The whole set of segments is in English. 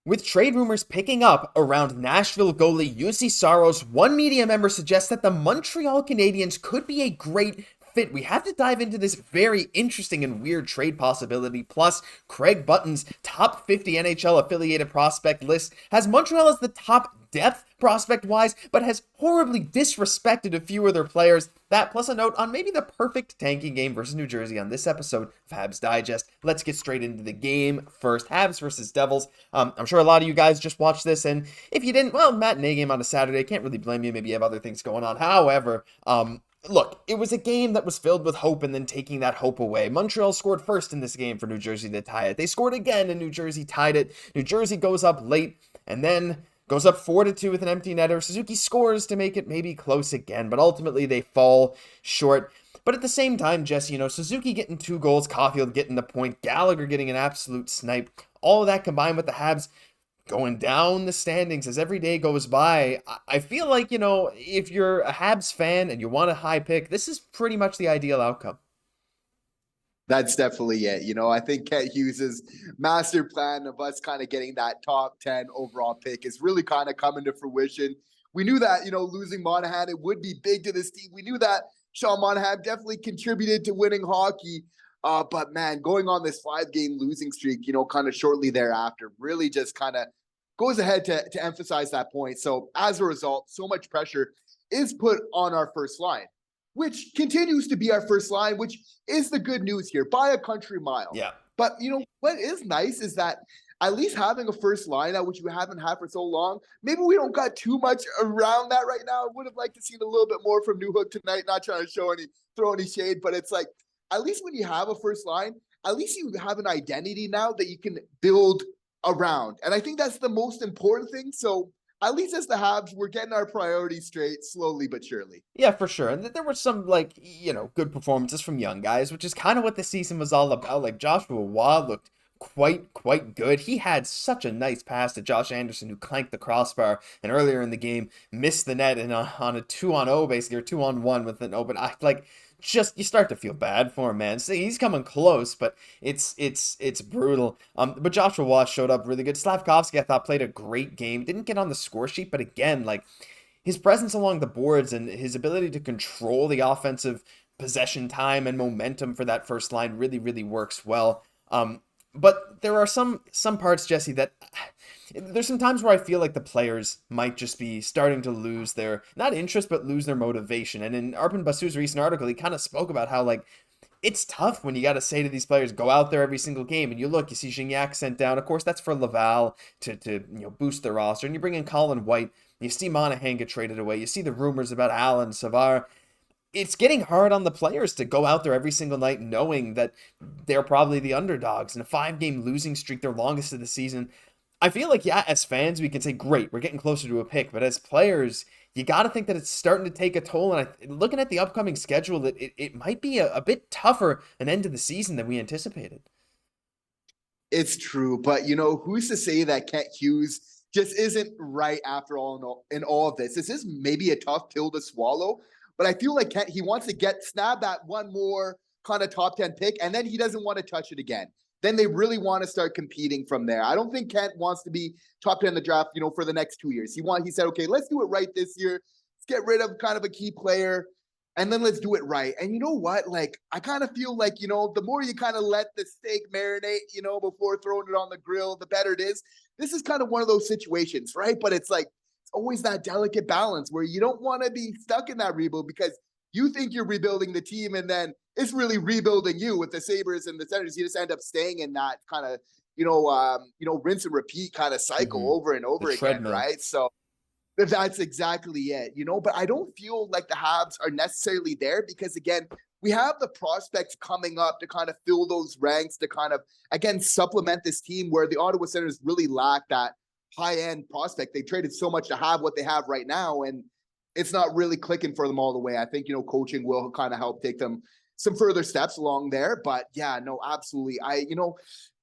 With trade rumors picking up around Nashville goalie Juuse Saros, one media member suggests that the Montreal Canadiens could be a great fit. We have to dive into this very interesting and weird trade possibility. Plus, Craig Button's top 50 NHL affiliated prospect list has Montreal as the top depth prospect-wise, but has horribly disrespected a few of their players. That plus a note on maybe the perfect tanking game versus New Jersey on this episode of Habs Digest. Let's get straight into the game first. Habs versus Devils. I'm sure a lot of you guys just watched this, and if you didn't, well, matinee game on a Saturday, can't really blame you. Maybe you have other things going on. However, look, it was a game that was filled with hope and then taking that hope away. Montreal scored first in this game for New Jersey to tie it. They scored again and New Jersey tied it. New Jersey goes up late and then goes up 4-2 with an empty netter. Suzuki scores to make it maybe close again, but ultimately they fall short. But at the same time, Jesse, Suzuki getting 2 goals, Caufield getting the point, Gallagher getting an absolute snipe. All of that combined with the Habs going down the standings as every day goes by. I feel like, if you're a Habs fan and you want a high pick, this is pretty much the ideal outcome. That's definitely it. I think Kent Hughes' master plan of us kind of getting that top 10 overall pick is really kind of coming to fruition. We knew that, losing Monahan, it would be big to this team. We knew that Sean Monahan definitely contributed to winning hockey. But man, going on this 5-game losing streak, kind of shortly thereafter, really just kind of goes ahead to emphasize that point. So as a result, so much pressure is put on our first line, which continues to be our first line, which is the good news here by a country mile. Yeah. But what is nice is that at least having a first line out, which we haven't had for so long, maybe we don't got too much around that right now. I would have liked to see a little bit more from Newhook tonight, not trying to throw any shade, but it's like, at least when you have a first line, at least you have an identity now that you can build around. And I think that's the most important thing. So at least as the Habs, we're getting our priorities straight slowly but surely. Yeah, for sure. And there were some, good performances from young guys, which is kind of what the season was all about. Like, Joshua Waugh looked quite good. He had such a nice pass to Josh Anderson, who clanked the crossbar, and earlier in the game missed the net on a 2-on-0, basically, or 2-on-1 with an open. You start to feel bad for him, man. So he's coming close, but it's brutal. But Joshua Waugh showed up really good. Slafkovsky, I thought, played a great game. Didn't get on the score sheet, but again, his presence along the boards and his ability to control the offensive possession time and momentum for that first line really works well. But there are some parts, Jesse, that there's some times where I feel like the players might just be starting to lose their, not interest, but lose their motivation. And in Arpen Basu's recent article, he kind of spoke about how, it's tough when you got to say to these players, go out there every single game. And you see Xhekaj sent down. Of course, that's for Laval to boost their roster. And you bring in Colin White. You see Monahan get traded away. You see the rumors about Allen, Savard. It's getting hard on the players to go out there every single night knowing that they're probably the underdogs in a 5-game losing streak, their longest of the season. I feel like, yeah, as fans, we can say, great, we're getting closer to a pick. But as players, you got to think that it's starting to take a toll. And looking at the upcoming schedule, it might be a bit tougher an end to the season than we anticipated. It's true. But, who's to say that Kent Hughes just isn't right after all in all of this? This is maybe a tough pill to swallow. But I feel like Kent, he wants to snap that one more kind of top 10 pick, and then he doesn't want to touch it again. Then they really want to start competing from there. I don't think Kent wants to be top 10 in the draft, for the next 2 years. He said, okay, let's do it right this year. Let's get rid of kind of a key player, and then let's do it right. And you know what? I kind of feel like, the more you kind of let the steak marinate, before throwing it on the grill, the better it is. This is kind of one of those situations, right? But it's always that delicate balance where you don't want to be stuck in that rebuild because you think you're rebuilding the team and then it's really rebuilding you with the Sabres and the Senators. You just end up staying in that kind of, rinse and repeat kind of cycle over and over again, treadmill. Right? So that's exactly it, but I don't feel like the Habs are necessarily there because, again, we have the prospects coming up to kind of fill those ranks to kind of, again, supplement this team where the Ottawa Senators really lack that high-end prospect. They traded so much to have what they have right now, and it's not really clicking for them all the way. I think, coaching will kind of help take them some further steps along there. But yeah, no, absolutely.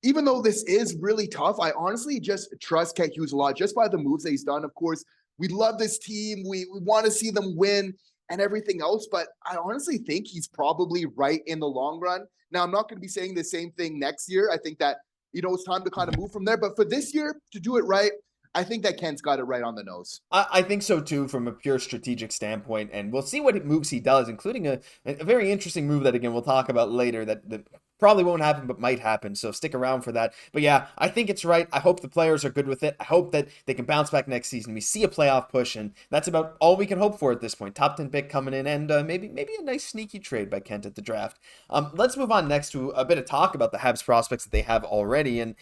Even though this is really tough, I honestly just trust Kent Hughes a lot just by the moves that he's done. Of course, we love this team. We want to see them win and everything else, but I honestly think he's probably right in the long run. Now, I'm not going to be saying the same thing next year. I think that it's time to kind of move from there. But for this year, to do it right, I think that Ken's got it right on the nose. I think so too, from a pure strategic standpoint, and we'll see what moves he does, including a very interesting move that, again, we'll talk about later that probably won't happen but might happen, so stick around for that. But yeah, I think it's right. I hope the players are good with it. I hope that they can bounce back next season. We see a playoff push, and that's about all we can hope for at this point. Top 10 pick coming in, and maybe a nice sneaky trade by Kent at the draft. Let's move on next to a bit of talk about the Habs prospects that they have already, and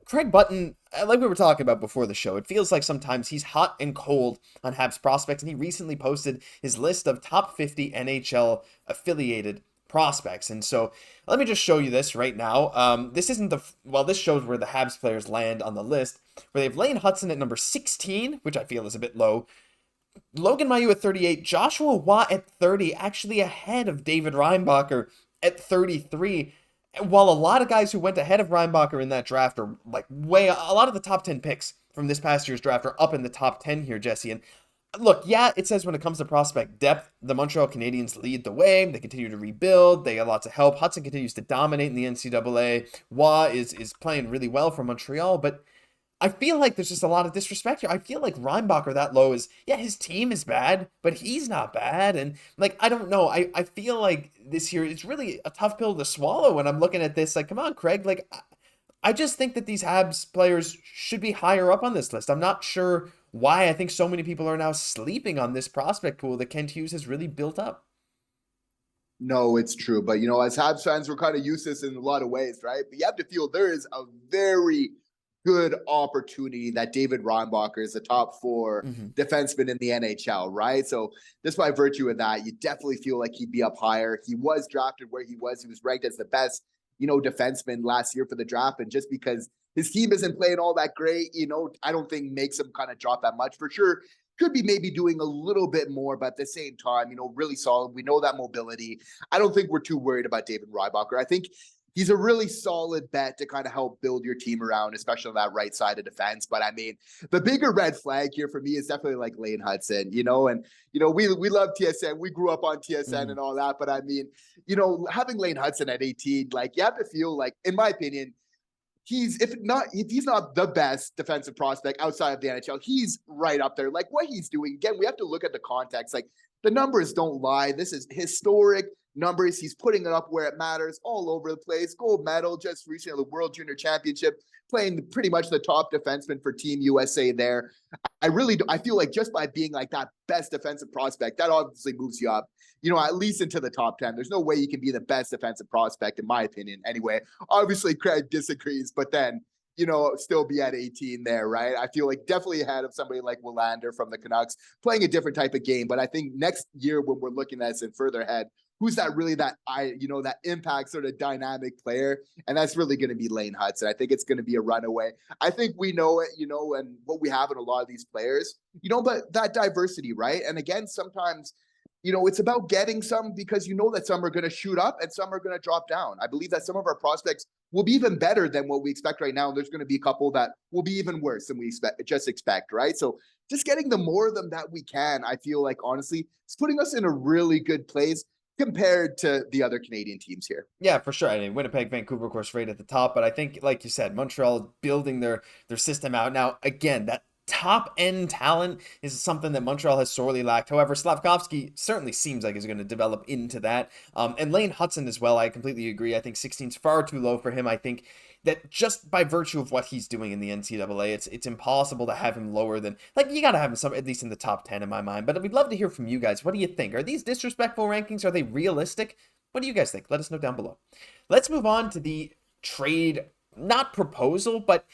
Craig Button, like we were talking about before the show, it feels like sometimes he's hot and cold on Habs prospects, and he recently posted his list of top 50 NHL affiliated prospects. And so let me just show you this right now. This isn't this shows where the Habs players land on the list, where they have Lane Hutson at number 16, which I feel is a bit low. Logan Mailloux at 38, Joshua Waugh at 30, actually ahead of David Reinbacher at 33. While a lot of guys who went ahead of Reinbacher in that draft are like a lot of the top 10 picks from this past year's draft are up in the top 10 here, Jesse. And look, yeah, it says when it comes to prospect depth, the Montreal Canadiens lead the way. They continue to rebuild. They got lots of help. Hutson continues to dominate in the NCAA. Waugh is playing really well for Montreal, but I feel like there's just a lot of disrespect here. I feel like Reinbacher that low is, yeah, his team is bad, but he's not bad. And like, I don't know. I feel like this year it's really a tough pill to swallow when I'm looking at this. Like, come on, Craig. Like, I just think that these Habs players should be higher up on this list. I'm not sure why I think so many people are now sleeping on this prospect pool that Kent Hughes has really built up. No, it's true. But, as Habs fans, we're kind of used to this in a lot of ways, right? But you have to feel there is a very good opportunity that David Reinbacher is the top 4 defenseman in the NHL, right? So just by virtue of that, you definitely feel like he'd be up higher. He was drafted where he was. He was ranked as the best, defenseman last year for the draft. And just because his team isn't playing all that great, I don't think makes him kind of drop that much. For sure, could be maybe doing a little bit more, but at the same time, really solid. We know that mobility. I don't think we're too worried about David Reinbacher. I think he's a really solid bet to kind of help build your team around, especially on that right side of defense. But I mean, the bigger red flag here for me is definitely like Lane Hutson, and, we love TSN. We grew up on TSN and all that. But I mean, having Lane Hutson at 18, like you have to feel like, in my opinion, if he's not the best defensive prospect outside of the NHL, he's right up there. Like what he's doing, again, we have to look at the context. Like the numbers don't lie. This is historic numbers. He's putting it up where it matters, all over the place. Gold medal just recently, the World Junior Championship, playing pretty much the top defenseman for Team USA there. I feel like just by being like that best defensive prospect, that obviously moves you up, at least into the top 10. There's no way you can be the best defensive prospect, in my opinion. Anyway, obviously Craig disagrees, but then, still be at 18 there, right? I feel like definitely ahead of somebody like Willander from the Canucks, playing a different type of game. But I think next year when we're looking at this and further ahead, who's that impact sort of dynamic player? And that's really going to be Lane Hutson. I think it's going to be a runaway. I think we know it, and what we have in a lot of these players, but that diversity, right? And again, sometimes, it's about getting some, because that some are going to shoot up and some are going to drop down. I believe that some of our prospects will be even better than what we expect right now. And there's going to be a couple that will be even worse than we expect, right? So just getting the more of them that we can, I feel like, honestly, it's putting us in a really good place compared to the other Canadian teams here. Yeah, for sure. I mean, Winnipeg, Vancouver, of course, right at the top. But I think, like you said, Montreal building their system out. Now, again, that top end talent is something that Montreal has sorely lacked. However, Slafkovsky certainly seems like he's going to develop into that. And Lane Hutson as well, I completely agree. I think 16 is far too low for him. I think that just by virtue of what he's doing in the NCAA, it's impossible to have him lower than, like, you got to have him at least in the top 10 in my mind. But we'd love to hear from you guys. What do you think? Are these disrespectful rankings? Are they realistic? What do you guys think? Let us know down below. Let's move on to the trade, not proposal, but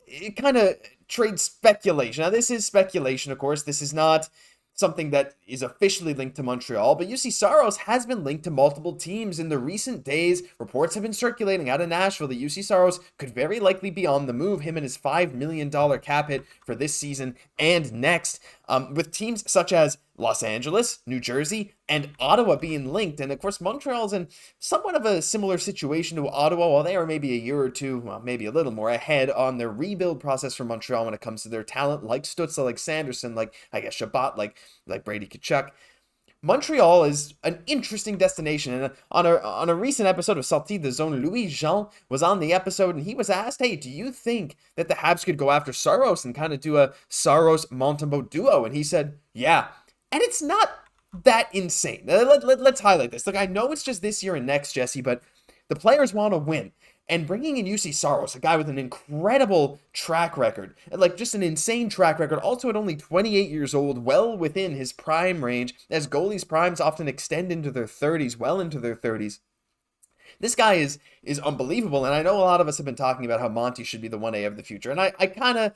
it kind of trade speculation. Now, this is speculation, of course. This is not something that is officially linked to Montreal, but Juuse Saros has been linked to multiple teams in the recent days. Reports have been circulating out of Nashville that Juuse Saros could very likely be on the move, him and his $5 million cap hit for this season and next, with teams such as Los Angeles, New Jersey, and Ottawa being linked. And of course, Montreal's in somewhat of a similar situation to Ottawa, while they are maybe a year or two, well, maybe a little more ahead on their rebuild process for Montreal when it comes to their talent, like Stützle, like Sanderson, like, I guess, Shabbat, like Brady Tkachuk. Montreal is an interesting destination. And on a recent episode of Sortie de Zone, Louis Jean was on the episode and he was asked, hey, do you think that the Habs could go after Saros and kind of do a Saros-Montembeault duo? And he said, yeah. And it's not that insane. Let's highlight this. Look, I know it's just this year and next, Jesse, but the players want to win. And bringing in Juuse Saros, a guy with an incredible track record, like just an insane track record, also at only 28 years old, well within his prime range, as goalies' primes often extend into their 30s, well into their 30s. This guy is unbelievable, and I know a lot of us have been talking about how Monty should be the 1A of the future, and I kind of,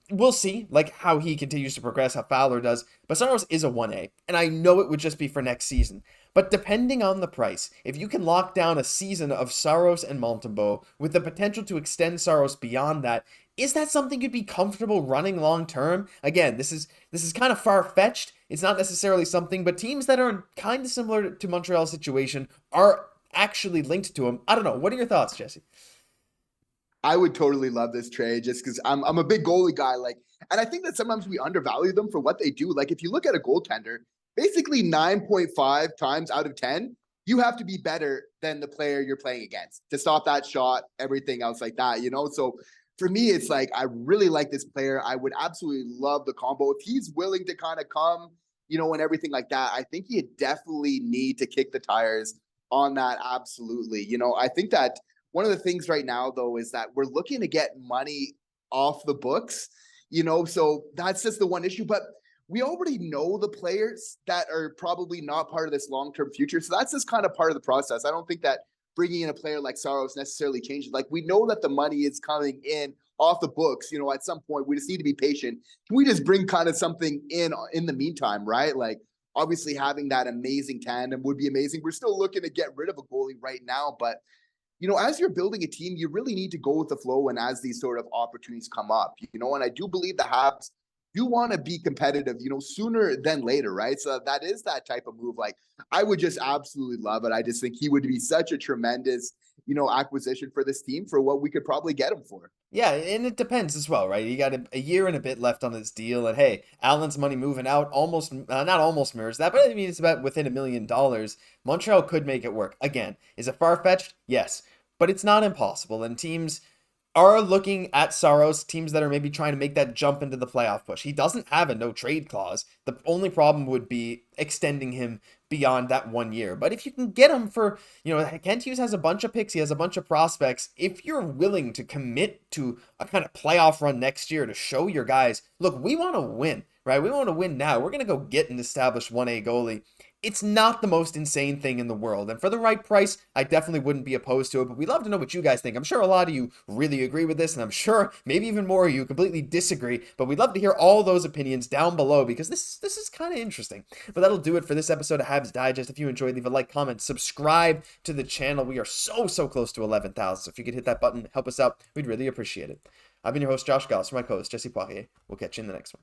we'll see, like, how he continues to progress, how Fowler does, but Saros is a 1A, and I know it would just be for next season. But depending on the price, if you can lock down a season of Saros and Montembeault with the potential to extend Saros beyond that, is that something you'd be comfortable running long term? Again, this is kind of far-fetched. It's not necessarily something, but teams that are kind of similar to Montreal's situation are actually linked to him. I don't know. What are your thoughts, Jesse? I would totally love this trade just because I'm a big goalie guy. Like, and I think that sometimes we undervalue them for what they do. Like, if you look at a goaltender, basically 9.5 times out of 10, you have to be better than the player you're playing against to stop that shot, everything else like that, you know? So for me, it's like, I really like this player. I would absolutely love the combo. If he's willing to kind of come, you know, and everything like that, I think you definitely need to kick the tires on that. Absolutely. You know, I think that one of the things right now, though, is that we're looking to get money off the books, you know, so that's just the one issue. But we already know the players that are probably not part of this long-term future. So that's just kind of part of the process. I don't think that bringing in a player like Saros necessarily changes. Like, we know that the money is coming in off the books, you know, at some point. We just need to be patient. Can we just bring kind of something in the meantime, right? Like, obviously having that amazing tandem would be amazing. We're still looking to get rid of a goalie right now, but you know, as you're building a team, you really need to go with the flow and as these sort of opportunities come up, you know, and I do believe the Habs do want to be competitive, you know, sooner than later, right? So that is that type of move. Like, I would just absolutely love it. I just think he would be such a tremendous, you know, acquisition for this team for what we could probably get him for. Yeah, and it depends as well, right? You got a year and a bit left on this deal, and hey, Allen's money moving out almost, not almost mirrors that, but I mean, it's about within $1 million. Montreal could make it work. Again, is it far-fetched? Yes. But it's not impossible, and teams are looking at Saros, teams that are maybe trying to make that jump into the playoff push. He doesn't have a no-trade clause. The only problem would be extending him beyond that 1 year. But if you can get him for, you know, Kent Hughes has a bunch of picks, he has a bunch of prospects. If you're willing to commit to a kind of playoff run next year to show your guys, look, we want to win, right? We want to win now. We're going to go get an established 1A goalie. It's not the most insane thing in the world. And for the right price, I definitely wouldn't be opposed to it. But we'd love to know what you guys think. I'm sure a lot of you really agree with this, and I'm sure maybe even more of you completely disagree. But we'd love to hear all those opinions down below because this is kind of interesting. But that'll do it for this episode of Habs Digest. If you enjoyed, leave a like, comment, subscribe to the channel. We are so close to 11,000. So if you could hit that button, help us out, we'd really appreciate it. I've been your host, Josh Gosse, for my co-host, Jesse Poirier. We'll catch you in the next one.